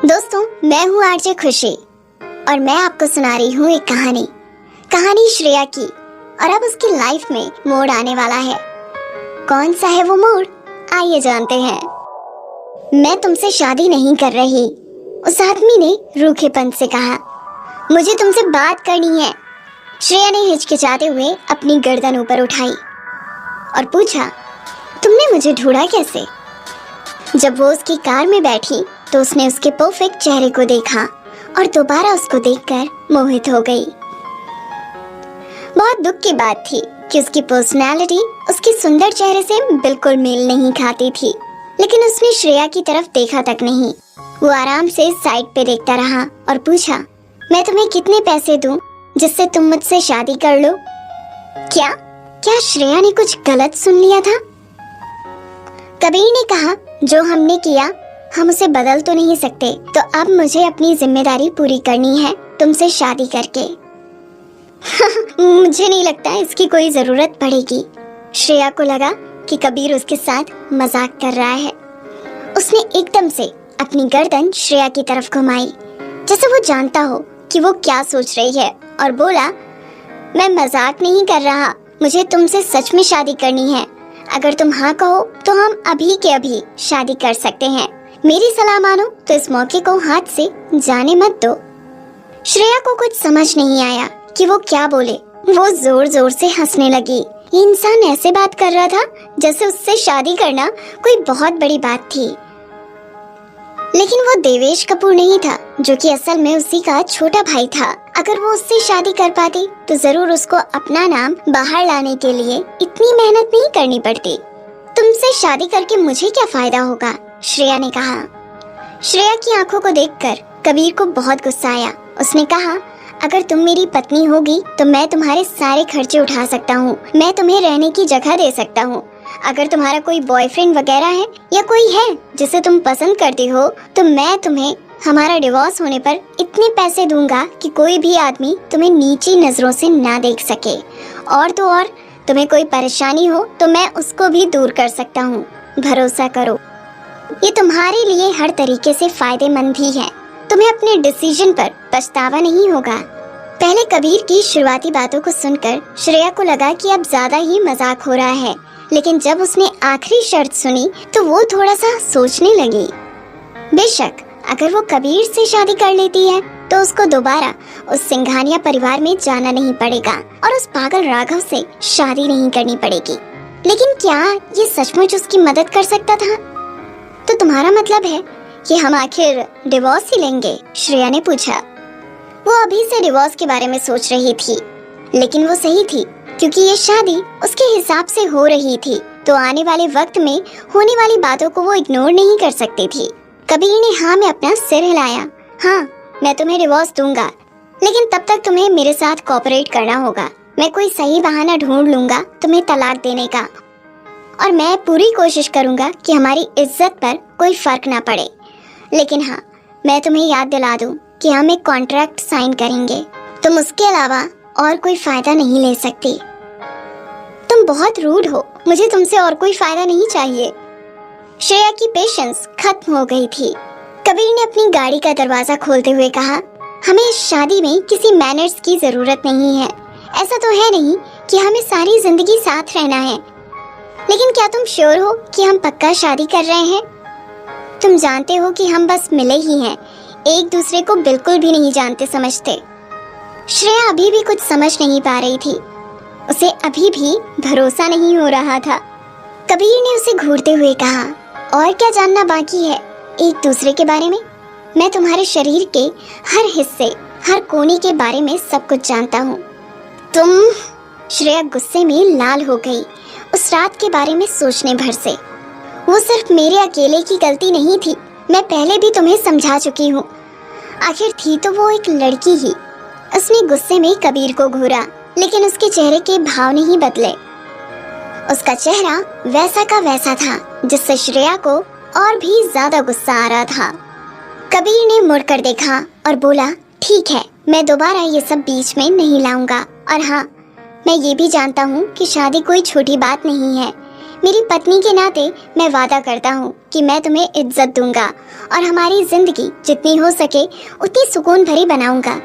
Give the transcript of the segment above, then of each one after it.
दोस्तों, मैं हूँ आरजे खुशी और मैं आपको सुना रही हूँ एक कहानी श्रेया की। और अब उसकी लाइफ में मोड़ आने वाला है। कौन सा है वो मोड़, आइए जानते हैं। मैं तुमसे शादी नहीं कर रही, उस आदमी ने रूखेपन से कहा। मुझे तुमसे बात करनी है। श्रेया ने हिचकिचाते हुए अपनी गर्दन ऊपर उठाई और पूछा, तुमने मुझे ढूंढा कैसे? जब वो उसकी कार में बैठी तो उसने उसके परफेक्ट चेहरे को देखा और दोबारा उसको देखकर मोहित हो गई। बहुत दुख की बात थी कि उसकी पर्सनालिटी उसके सुंदर चेहरे से बिल्कुल मेल नहीं खाती थी, लेकिन उसने श्रेया की तरफ देखा तक नहीं। वो आराम से साइड पे देखता रहा और पूछा, मैं तुम्हें कितने पैसे दूं जिससे तुम मुझसे शादी कर लो? क्या श्रेया ने कुछ गलत सुन लिया था? कबीर ने कहा, जो हमने किया हम उसे बदल तो नहीं सकते, तो अब मुझे अपनी जिम्मेदारी पूरी करनी है तुमसे शादी करके। मुझे नहीं लगता इसकी कोई जरूरत पड़ेगी। श्रेया को लगा कि कबीर उसके साथ मजाक कर रहा है। उसने एकदम से अपनी गर्दन श्रेया की तरफ घुमाई, जैसे वो जानता हो कि वो क्या सोच रही है, और बोला, मैं मजाक नहीं कर रहा, मुझे तुमसे सच में शादी करनी है। अगर तुम हाँ कहो तो हम अभी के अभी शादी कर सकते हैं। मेरी सलाह मानो तो इस मौके को हाथ से जाने मत दो। श्रेया को कुछ समझ नहीं आया कि वो क्या बोले। वो जोर जोर से हंसने लगी। ये इंसान ऐसे बात कर रहा था जैसे उससे शादी करना कोई बहुत बड़ी बात थी। लेकिन वो देवेश कपूर नहीं था, जो कि असल में उसी का छोटा भाई था। अगर वो उससे शादी कर पाती तो जरूर उसको अपना नाम बाहर लाने के लिए इतनी मेहनत नहीं करनी पड़ती। तुमसे शादी करके मुझे क्या फायदा होगा? श्रेया ने कहा। श्रेया की आंखों को देखकर कबीर को बहुत गुस्सा आया। उसने कहा, अगर तुम मेरी पत्नी होगी तो मैं तुम्हारे सारे खर्चे उठा सकता हूँ, मैं तुम्हें रहने की जगह दे सकता हूँ। अगर तुम्हारा कोई बॉयफ्रेंड वगैरह है या कोई है जिसे तुम पसंद करती हो, तो मैं तुम्हें हमारा डिवोर्स होने पर इतने पैसे दूंगा कि कोई भी आदमी तुम्हें नीची नजरों से ना देख सके। और तो और, तुम्हें कोई परेशानी हो तो मैं उसको भी दूर कर सकता हूँ। भरोसा करो, ये तुम्हारे लिए हर तरीके से फायदेमंद ही है। तुम्हें अपने डिसीजन पर पछतावा नहीं होगा। पहले कबीर की शुरुआती बातों को सुनकर श्रेया को लगा कि अब ज्यादा ही मजाक हो रहा है, लेकिन जब उसने आखिरी शर्त सुनी तो वो थोड़ा सा सोचने लगी। बेशक अगर वो कबीर से शादी कर लेती है तो उसको दोबारा उस सिंघानिया परिवार में जाना नहीं पड़ेगा और उस पागल राघव से शादी नहीं करनी पड़ेगी। लेकिन क्या ये सचमुच उसकी मदद कर सकता था? तो तुम्हारा मतलब है कि हम आखिर डिवोर्स ही लेंगे? श्रेया ने पूछा। वो अभी से डिवोर्स के बारे में सोच रही थी, लेकिन वो सही थी, क्योंकि ये शादी उसके हिसाब से हो रही थी, तो आने वाले वक्त में होने वाली बातों को वो इग्नोर नहीं कर सकती थी। कबीर ने हाँ में अपना सिर हिलाया। हाँ, मैं तुम्हें डिवोर्स दूंगा, लेकिन तब तक तुम्हें मेरे साथ कोऑपरेट करना होगा। मैं कोई सही बहाना ढूंढ लूंगा तुम्हें तलाक देने का, और मैं पूरी कोशिश करूंगा कि हमारी इज्जत पर कोई फर्क ना पड़े। लेकिन हाँ, मैं तुम्हें याद दिला दूं कि हम एक कॉन्ट्रैक्ट साइन करेंगे। तुम उसके अलावा और कोई फायदा नहीं ले सकती। तुम बहुत रूड हो, मुझे तुमसे और कोई फायदा नहीं चाहिए। श्रेया की पेशेंस खत्म हो गई थी। कबीर ने अपनी गाड़ी का दरवाजा खोलते हुए कहा, हमें इस शादी में किसी मैनर्स की जरूरत नहीं है। ऐसा तो है नहीं कि हमें सारी जिंदगी साथ रहना है, लेकिन क्या तुम श्योर हो कि हम पक्का शादी कर रहे हैं? तुम जानते हो कि हम बस मिले ही हैं, एक दूसरे को बिल्कुल भी नहीं जानते समझते। श्रेया अभी भी कुछ समझ नहीं पा रही थी। उसे अभी भी भरोसा नहीं हो रहा था। कबीर ने उसे घूरते हुए कहा, और क्या जानना बाकी है एक दूसरे के बारे में? मैं तुम्हारे शरीर के हर हिस्से, हर कोने के बारे में सब कुछ जानता हूँ। तुम? श्रेया गुस्से में लाल हो गई। उस रात के बारे में सोचने भर से। वो सिर्फ मेरे अकेले की गलती नहीं थी, मैं पहले भी तुम्हें समझा चुकी हूँ। आखिर थी तो वो एक लड़की ही। उसने गुस्से में कबीर को घूरा, लेकिन उसके चेहरे के भाव नहीं बदले। उसका चेहरा वैसा का वैसा था, जिससे श्रेया को और भी ज्यादा गुस्सा आ रहा था। कबीर ने मुड़कर देखा और बोला, ठीक है, मैं दोबारा ये सब बीच में नहीं लाऊंगा। और हाँ, मैं ये भी जानता हूँ कि शादी कोई छोटी बात नहीं है। मेरी पत्नी के नाते मैं वादा करता हूँ कि मैं तुम्हें इज्जत दूंगा और हमारी जिंदगी जितनी हो सके उतनी सुकून भरी बनाऊंगा।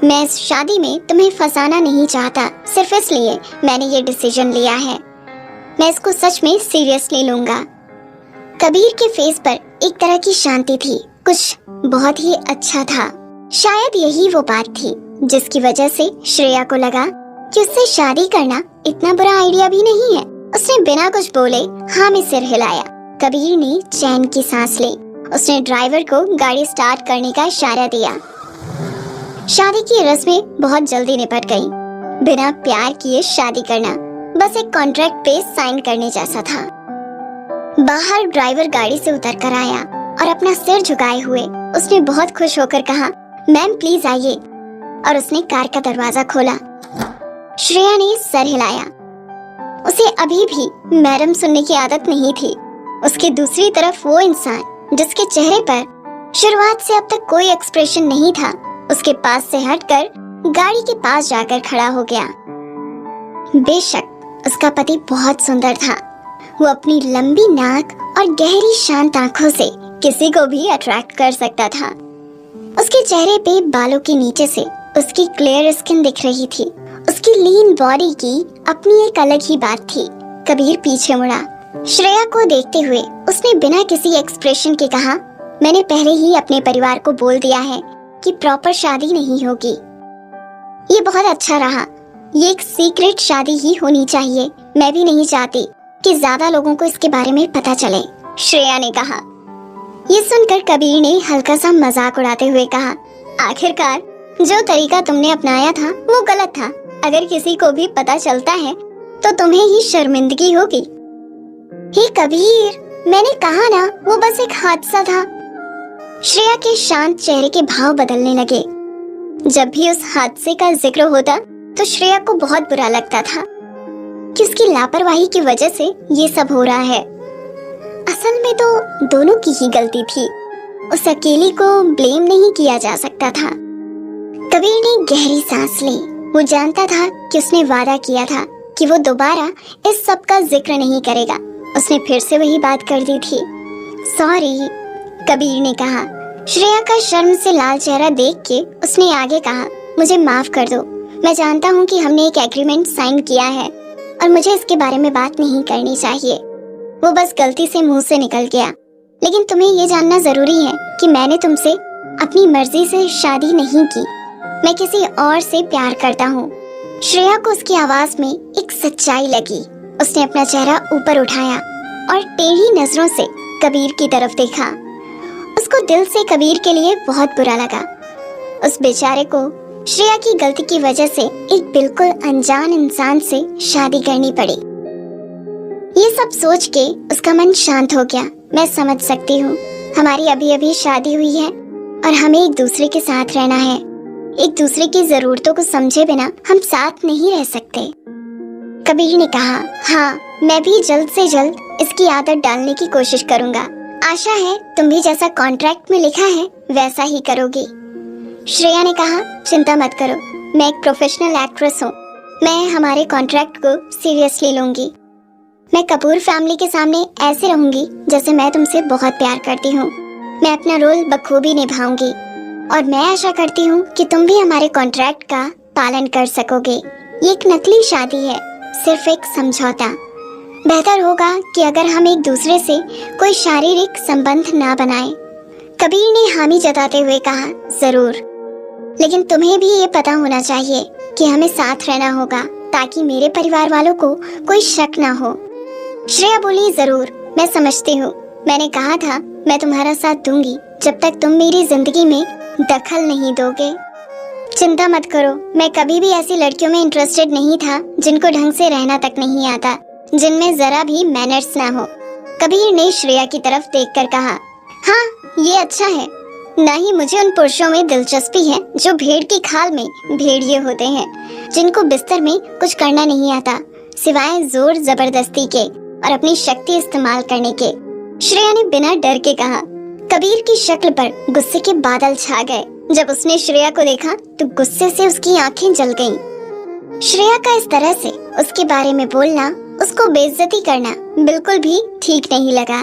मैं इस शादी में तुम्हें फंसाना नहीं चाहता, सिर्फ इसलिए मैंने ये डिसीजन लिया है। मैं इसको सच में सीरियसली लूंगा। कबीर के फेस पर एक तरह की शांति थी, कुछ बहुत ही अच्छा था। शायद यही वो बात थी जिसकी वजह से श्रेया को लगा कि उससे शादी करना इतना बुरा आइडिया भी नहीं है। उसने बिना कुछ बोले हाँ में सिर हिलाया। कबीर ने चैन की सांस ली। उसने ड्राइवर को गाड़ी स्टार्ट करने का इशारा दिया। शादी की रस्में बहुत जल्दी निपट गईं। बिना प्यार किए शादी करना बस एक कॉन्ट्रैक्ट पे साइन करने जैसा था। बाहर ड्राइवर गाड़ी से उतर कर आया और अपना सिर झुकाए हुए उसने बहुत खुश होकर कहा, मैम प्लीज आइए, और उसने कार का दरवाजा खोला। श्रेया ने सर हिलाया। उसे अभी भी मैडम सुनने की आदत नहीं थी। उसके दूसरी तरफ वो इंसान जिसके चेहरे पर शुरुआत से अब तक कोई एक्सप्रेशन नहीं था, उसके पास से हटकर गाड़ी के पास जाकर खड़ा हो गया। बेशक उसका पति बहुत सुंदर था। वो अपनी लंबी नाक और गहरी शांत आंखों से किसी को भी अट्रैक्ट कर सकता था। उसके चेहरे पे बालों के नीचे से उसकी क्लियर स्किन दिख रही थी। उसकी लीन बॉडी की अपनी एक अलग ही बात थी। कबीर पीछे मुड़ा। श्रेया को देखते हुए उसने बिना किसी एक्सप्रेशन के कहा, मैंने पहले ही अपने परिवार को बोल दिया है कि प्रॉपर शादी नहीं होगी। ये बहुत अच्छा रहा। ये एक सीक्रेट शादी ही होनी चाहिए। मैं भी नहीं चाहती कि ज्यादा लोगों को इसके बारे में पता चले, श्रेया ने कहा। ये सुनकर कबीर ने हल्का सा मजाक उड़ाते हुए कहा, आखिरकार जो तरीका तुमने अपनाया था वो गलत था। अगर किसी को भी पता चलता है तो तुम्हें ही शर्मिंदगी होगी। हे कबीर, मैंने कहा ना वो बस एक हादसा था। श्रेया के शांत चेहरे के भाव बदलने लगे। जब भी उस हादसे का जिक्र होता तो श्रेया को बहुत बुरा लगता था कि उसकी लापरवाही की वजह से ये सब हो रहा है। असल में तो दोनों की ही गलती थी। उस अकेली को ब्लेम नहीं किया जा सकता था। कबीर ने गहरी सांस ली। वो जानता था कि उसने वादा किया था कि वो दोबारा इस सब का जिक्र नहीं करेगा। उसने फिर से वही बात कर दी थी। सॉरी, कबीर ने कहा। श्रेया का शर्म से लाल चेहरा देख के उसने आगे कहा, मुझे माफ कर दो। मैं जानता हूँ कि हमने एक एग्रीमेंट साइन किया है और मुझे इसके बारे में बात नहीं करनी चाहिए। वो बस गलती से मुंह से निकल गया। लेकिन तुम्हें ये जानना जरूरी है कि मैंने तुमसे अपनी मर्जी से शादी नहीं की। मैं किसी और से प्यार करता हूँ। श्रेया को उसकी आवाज में एक सच्चाई लगी। उसने अपना चेहरा ऊपर उठाया और टेढ़ी नजरों से कबीर की तरफ देखा। उसको दिल से कबीर के लिए बहुत बुरा लगा। उस बेचारे को श्रेया की गलती की वजह से एक बिल्कुल अनजान इंसान से शादी करनी पड़ी। ये सब सोच के उसका मन शांत हो गया। मैं समझ सकती हूँ, हमारी अभी अभी शादी हुई है और हमें एक दूसरे के साथ रहना है। एक दूसरे की जरूरतों को समझे बिना हम साथ नहीं रह सकते। कबीर ने कहा, हाँ, मैं भी जल्द से जल्द इसकी आदत डालने की कोशिश करूँगा। आशा है तुम भी जैसा कॉन्ट्रैक्ट में लिखा है वैसा ही करोगी। श्रेया ने कहा, चिंता मत करो, मैं एक प्रोफेशनल एक्ट्रेस हूँ। मैं हमारे कॉन्ट्रैक्ट को सीरियसली लूंगी। मैं कपूर फैमिली के सामने ऐसे रहूंगी जैसे मैं तुमसे बहुत प्यार करती हूँ। मैं अपना रोल बखूबी निभाऊंगी और मैं आशा करती हूँ कि तुम भी हमारे कॉन्ट्रैक्ट का पालन कर सकोगे। ये एक नकली शादी है, सिर्फ एक समझौता। बेहतर होगा कि अगर हम एक दूसरे से कोई शारीरिक संबंध ना बनाएं। कबीर ने हामी जताते हुए कहा, जरूर, लेकिन तुम्हें भी ये पता होना चाहिए कि हमें साथ रहना होगा ताकि मेरे परिवार वालों को कोई शक ना हो। श्रेया बोली, जरूर, मैं समझती हूँ। मैंने कहा था मैं तुम्हारा साथ दूंगी जब तक तुम मेरी जिंदगी में दखल नहीं दोगे। चिंता मत करो, मैं कभी भी ऐसी लड़कियों में इंटरेस्टेड नहीं था जिनको ढंग से रहना तक नहीं आता, जिनमें जरा भी मैनर्स ना हो। कबीर ने श्रेया की तरफ देखकर कहा, हाँ, ये अच्छा है। ना ही मुझे उन पुरुषों में दिलचस्पी है जो भेड़ की खाल में भेड़िए होते हैं, जिनको बिस्तर में कुछ करना नहीं आता सिवाय जोर जबरदस्ती के और अपनी शक्ति इस्तेमाल करने के। श्रेया ने बिना डर के कहा। कबीर की शक्ल पर गुस्से के बादल छा गए। जब उसने श्रेया को देखा तो गुस्से से उसकी आंखें जल गईं। श्रेया का इस तरह से उसके बारे में बोलना उसको बेइज्जती करना बिल्कुल भी ठीक नहीं लगा।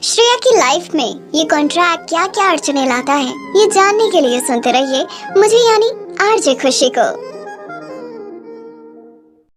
श्रेया की लाइफ में ये कॉन्ट्रैक्ट क्या क्या अड़चने लाता है, ये जानने के लिए सुनते रहिए मुझे यानी आरजे खुशी को।